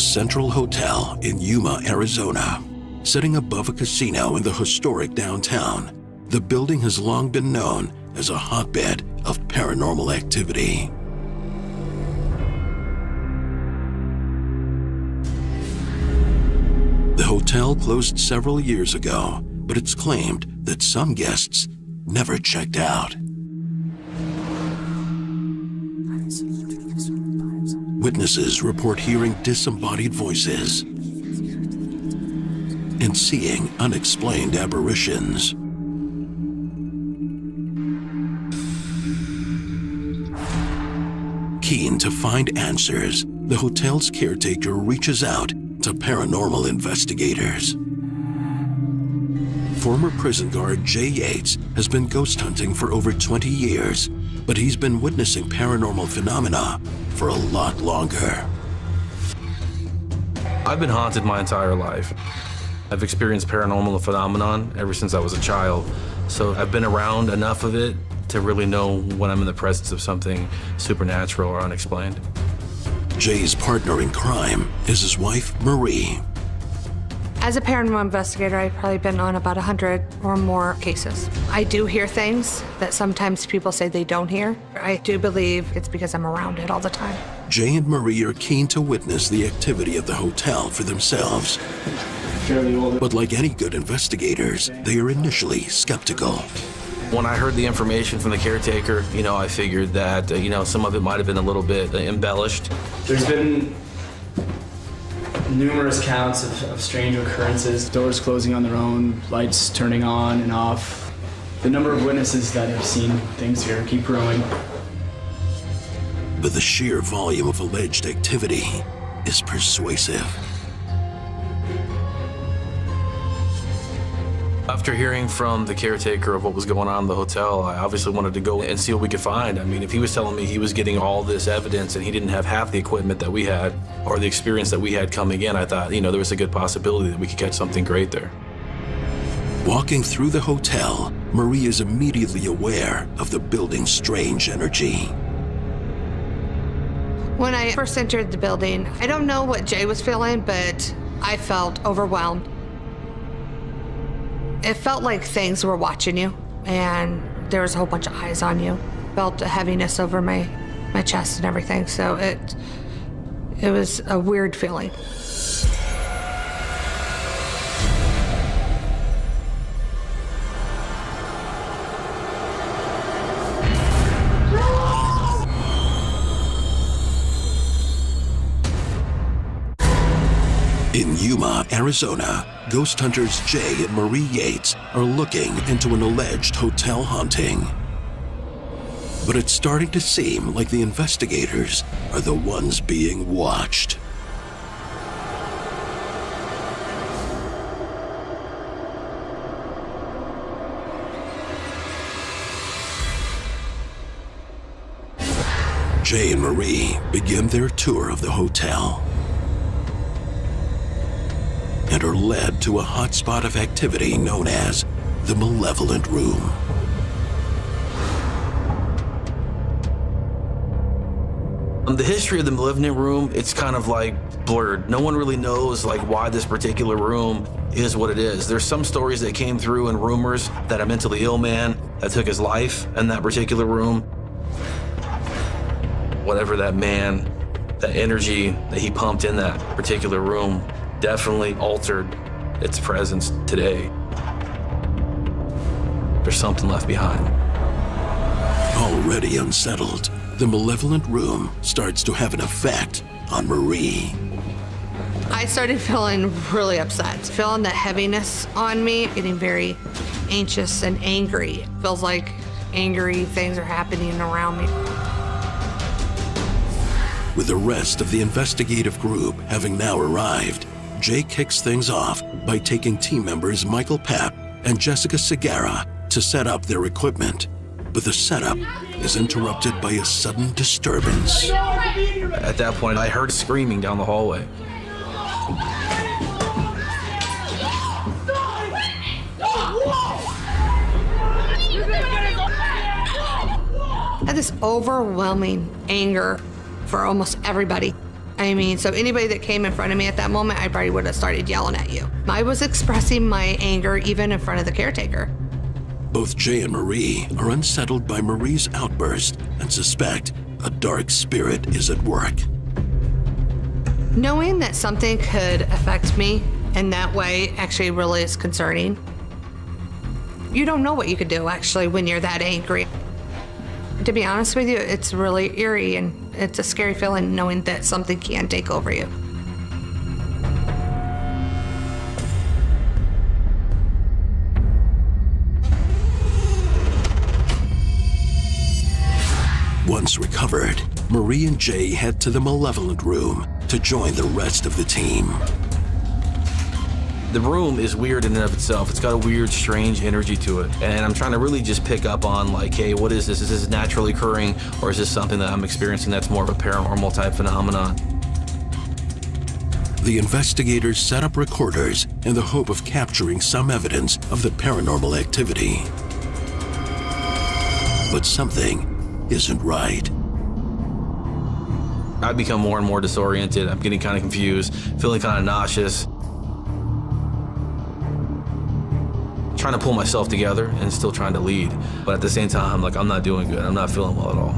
Central Hotel in Yuma, Arizona. Sitting above a casino in the historic downtown, the building has long been known as a hotbed of paranormal activity. The hotel closed several years ago, but it's claimed that some guests never checked out. Witnesses report hearing disembodied voices and seeing unexplained apparitions. Keen to find answers, the hotel's caretaker reaches out to paranormal investigators. Former prison guard Marie Yates has been ghost hunting for over 20 years, but he's been witnessing paranormal phenomena for a lot longer. I've been haunted my entire life. I've experienced paranormal phenomenon ever since I was a child, so I've been around enough of it to really know when I'm in the presence of something supernatural or unexplained. Jay's partner in crime is his wife, Marie. As a paranormal investigator, I've probably been on about 100 or more cases. I do hear things that sometimes people say they don't hear. I do believe it's because I'm around it all the time. Jay and Marie are keen to witness the activity of the hotel for themselves. But like any good investigators, they are initially skeptical. When I heard the information from the caretaker, I figured that, some of it might have been a little bit embellished. There's been numerous counts of strange occurrences, doors closing on their own, lights turning on and off. The number of witnesses that have seen things here keep growing. But the sheer volume of alleged activity is persuasive. After hearing from the caretaker of what was going on in the hotel, I obviously wanted to go and see what we could find. I mean, if he was telling me he was getting all this evidence and he didn't have half the equipment that we had or the experience that we had coming in, I thought, there was a good possibility that we could catch something great there. Walking through the hotel, Marie is immediately aware of the building's strange energy. When I first entered the building, I don't know what Jay was feeling, but I felt overwhelmed. It felt like things were watching you, and there was a whole bunch of eyes on you. Felt a heaviness over my chest and everything, so it was a weird feeling. In Yuma, Arizona, ghost hunters Jay and Marie Yates are looking into an alleged hotel haunting. But it's starting to seem like the investigators are the ones being watched. Jay and Marie begin their tour of the hotel and are led to a hotspot of activity known as the Malevolent Room. The history of the Malevolent Room, it's kind of like blurred. No one really knows why this particular room is what it is. There's some stories that came through and rumors that a mentally ill man that took his life in that particular room. Whatever that man, that energy that he pumped in that particular room definitely altered its presence today. There's something left behind. Already unsettled, the Malevolent Room starts to have an effect on Marie. I started feeling really upset, feeling that heaviness on me, getting very anxious and angry. It feels like angry things are happening around me. With the rest of the investigative group having now arrived, Jay kicks things off by taking team members Michael Papp and Jessica Segarra to set up their equipment. But the setup is interrupted by a sudden disturbance. At that point, I heard screaming down the hallway. I had this overwhelming anger for almost everybody. I mean, so anybody that came in front of me at that moment, I probably would have started yelling at you. I was expressing my anger even in front of the caretaker. Both Jay and Marie are unsettled by Marie's outburst and suspect a dark spirit is at work. Knowing that something could affect me in that way actually really is concerning. You don't know what you could do actually when you're that angry. To be honest with you, it's really eerie and it's a scary feeling knowing that something can take over you. Once recovered, Marie and Jay head to the malevolent room to join the rest of the team. The room is weird in and of itself. It's got a weird, strange energy to it. And I'm trying to really just pick up on like, hey, what is this? Is this naturally occurring or is this something that I'm experiencing that's more of a paranormal type phenomenon? The investigators set up recorders in the hope of capturing some evidence of the paranormal activity. But something isn't right. I've become more and more disoriented. I'm getting kind of confused, feeling kind of nauseous. Trying to pull myself together and still trying to lead. But at the same time, I'm not doing good. I'm not feeling well at all.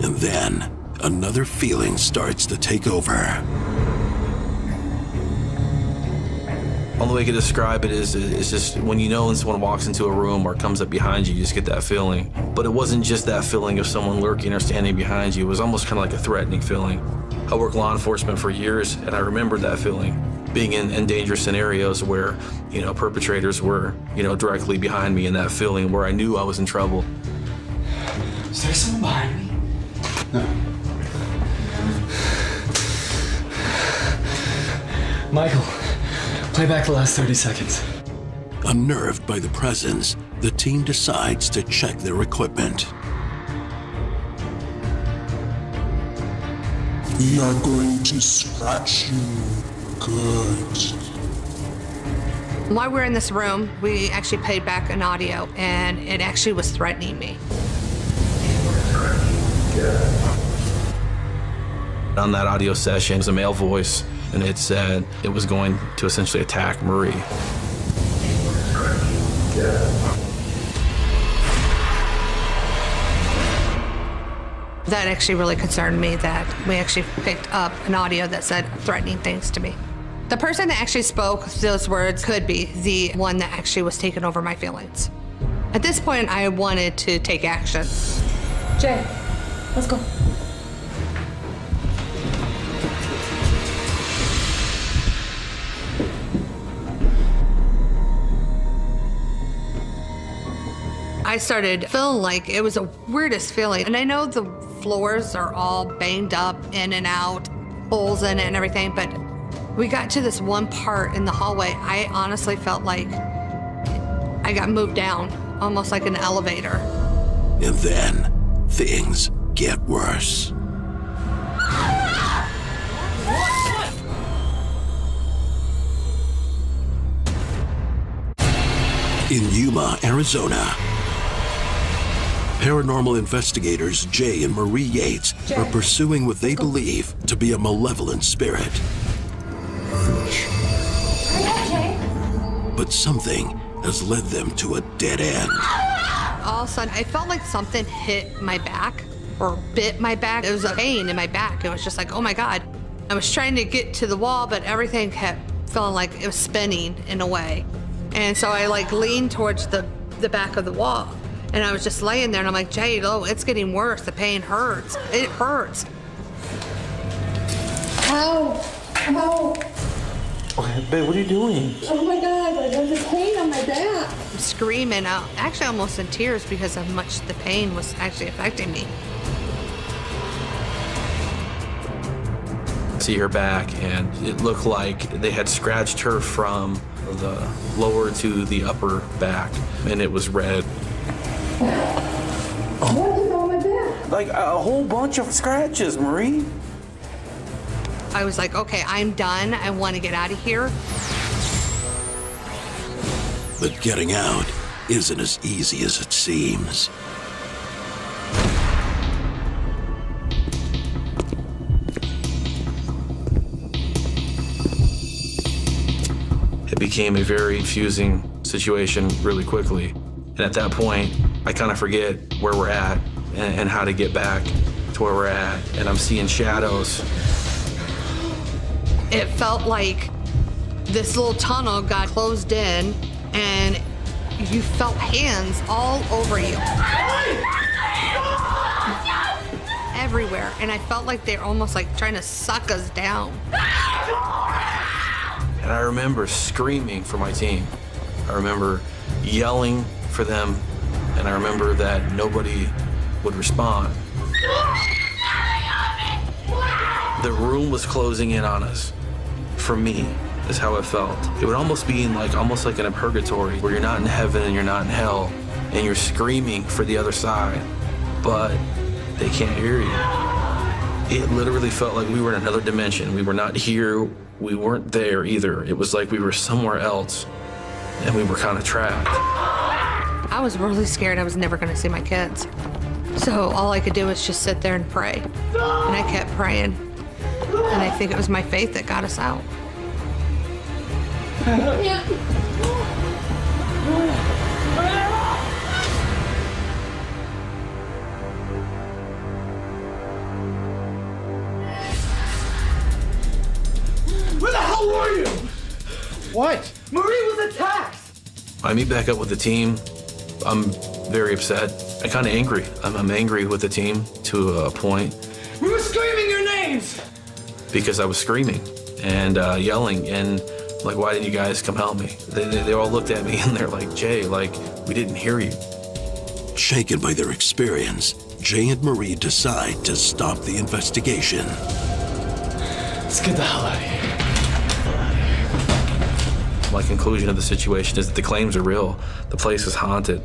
And then another feeling starts to take over. Only way I can describe it is just when you know when someone walks into a room or comes up behind you, you just get that feeling. But it wasn't just that feeling of someone lurking or standing behind you. It was almost kind of like a threatening feeling. I worked law enforcement for years and I remembered that feeling. Being in dangerous scenarios where, perpetrators were, directly behind me, and that feeling where I knew I was in trouble. Is there someone behind me? No. Michael, play back the last 30 seconds. Unnerved by the presence, the team decides to check their equipment. We are going to scratch you. Good. While we were in this room, we actually played back an audio, and it actually was threatening me. On that audio session, it was a male voice, and it said it was going to essentially attack Marie. That actually really concerned me that we actually picked up an audio that said threatening things to me. The person that actually spoke those words could be the one that actually was taking over my feelings. At this point, I wanted to take action. Jay, let's go. I started feeling like it was the weirdest feeling. And I know the floors are all banged up in and out, holes in it and everything, but we got to this one part in the hallway. I honestly felt like I got moved down, almost like an elevator. And then things get worse. In Yuma, Arizona, paranormal investigators Jay and Marie Yates are pursuing what they believe to be a malevolent spirit. But something has led them to a dead end. All of a sudden, I felt like something hit my back or bit my back. It was a pain in my back. It was just like, oh my God. I was trying to get to the wall, but everything kept feeling like it was spinning in a way. And so I leaned towards the back of the wall. And I was just laying there and I'm like, Jay, it's getting worse. The pain hurts. It hurts. Ow! Ow! Babe, what are you doing? Oh my God, I have this pain on my back. I'm screaming out, actually almost in tears because of how much the pain was actually affecting me. See her back, and it looked like they had scratched her from the lower to the upper back, and it was red. What is on my back? Like a whole bunch of scratches, Marie. I was like, okay, I'm done. I want to get out of here. But getting out isn't as easy as it seems. became a very confusing situation really quickly. And at that point, I kind of forget where we're at and how to get back to where we're at. And I'm seeing shadows. It felt like this little tunnel got closed in and you felt hands all over you. Everywhere. And I felt like they're almost like trying to suck us down. And I remember screaming for my team. I remember yelling for them. And I remember that nobody would respond. The room was closing in on us. For me, is how it felt. It would almost be almost like in a purgatory where you're not in heaven and you're not in hell and you're screaming for the other side, but they can't hear you. It literally felt like we were in another dimension. We were not here, we weren't there either. It was like we were somewhere else and we were kind of trapped. I was really scared I was never gonna see my kids. So all I could do was just sit there and pray. And I kept praying. And I think it was my faith that got us out. Where the hell were you? What? Marie was attacked! I meet back up with the team. I'm very upset. I'm kind of angry. I'm angry with the team to a point. We were screaming your names! Because I was screaming and yelling and like, why didn't you guys come help me? They all looked at me and they're like, Jay, like, we didn't hear you. Shaken by their experience, Jay and Marie decide to stop the investigation. Let's get the hell out of here. My conclusion of the situation is that the claims are real. The place is haunted.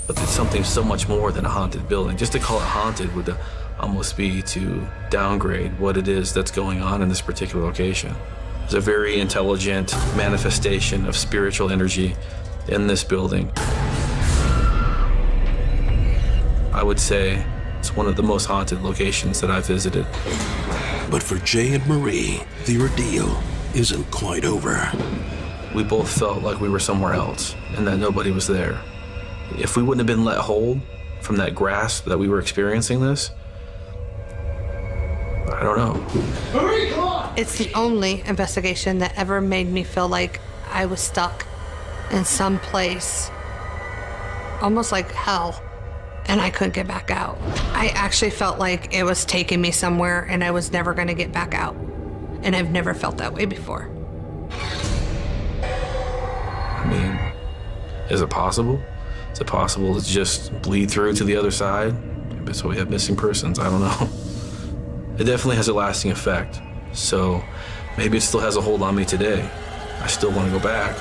But it's something so much more than a haunted building. Just to call it haunted would almost be to downgrade what it is that's going on in this particular location. There's a very intelligent manifestation of spiritual energy in this building. I would say it's one of the most haunted locations that I've visited. But for Jay and Marie, the ordeal isn't quite over. We both felt like we were somewhere else and that nobody was there. If we wouldn't have been let hold from that grasp that we were experiencing this, I don't know. Marie, come on! It's the only investigation that ever made me feel like I was stuck in some place, almost like hell, and I couldn't get back out. I actually felt like it was taking me somewhere and I was never gonna get back out. And I've never felt that way before. I mean, is it possible? Is it possible to just bleed through to the other side? So we have missing persons, I don't know. It definitely has a lasting effect. So maybe it still has a hold on me today. I still want to go back.